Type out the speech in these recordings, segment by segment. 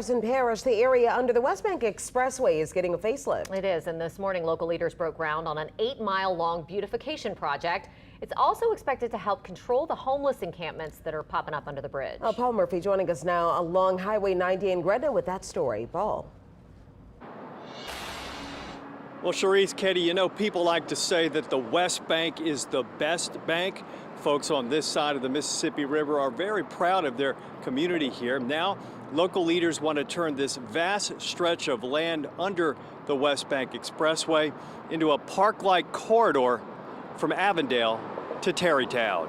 Jefferson Parish, the area under the West Bank Expressway is getting a facelift. It is, and this morning local leaders broke ground on an 8-mile-long beautification project. It's also expected to help control the homeless encampments that are popping up under the bridge. Paul Murphy joining us now along Highway 90 in Gretna with that story. Paul. Well, Cherise, Katie, you know, people like to say that the West Bank is the best bank. Folks on this side of the Mississippi River are very proud of their community here. Now, local leaders want to turn this vast stretch of land under the West Bank Expressway into a park-like corridor from Avondale to Tarrytown.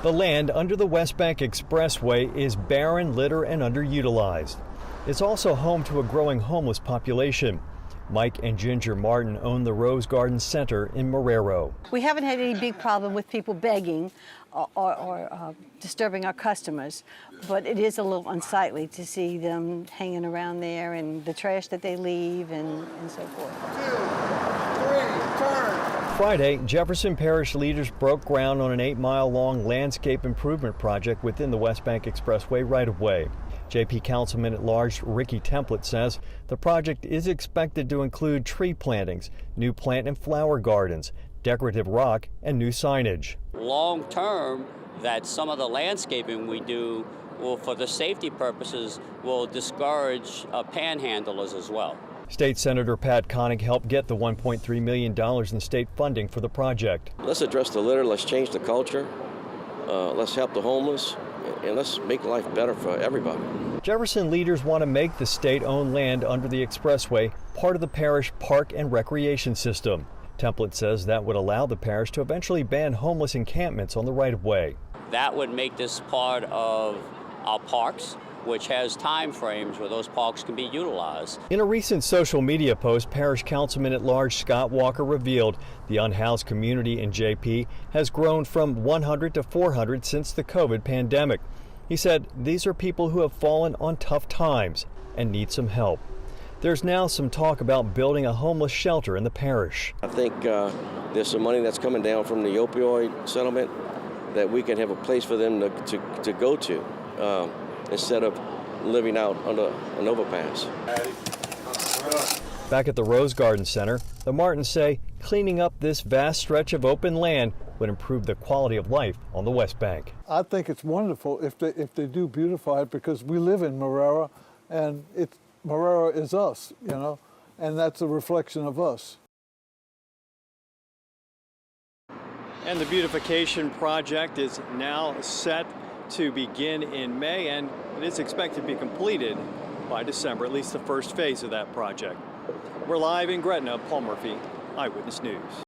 The land under the West Bank Expressway is barren, litter, and underutilized. It's also home to a growing homeless population. Mike and Ginger Martin own the Rose Garden Center in Marrero. We haven't had any big problem with people begging or disturbing our customers, but it is a little unsightly to see them hanging around there and the trash that they leave and so forth. 2, 3, turn. Friday, Jefferson Parish leaders broke ground on an 8-mile-long landscape improvement project within the West Bank Expressway right-of-way. JP Councilman-at-Large Ricky Template says the project is expected to include tree plantings, new plant and flower gardens, decorative rock, and new signage. Long term, that some of the landscaping we do will, for the safety purposes, will discourage panhandlers as well. State Senator Pat Koenig helped get the $1.3 million in state funding for the project. Let's address the litter, let's change the culture, let's help the homeless, and let's make life better for everybody. Jefferson leaders want to make the state-owned land under the expressway part of the parish park and recreation system. Template says that would allow the parish to eventually ban homeless encampments on the right-of-way. That would make this part of our parks, which has time frames where those parks can be utilized. In a recent social media post, Parish Councilman-at-Large Scott Walker revealed the unhoused community in JP has grown from 100 to 400 since the COVID pandemic. He said these are people who have fallen on tough times and need some help. There's now some talk about building a homeless shelter in the parish. I think there's some money that's coming down from the opioid settlement that we can have a place for them to go to instead of living out under an overpass. Back at the Rose Garden Center, the Martins say cleaning up this vast stretch of open land would improve the quality of life on the West Bank. I think it's wonderful if they do beautify it, because we live in Marrero, and Marrero is us, you know, and that's a reflection of us. And the beautification project is now set to begin in May, and it is expected to be completed by December, at least the first phase of that project. We're live in Gretna. Paul Murphy, Eyewitness News.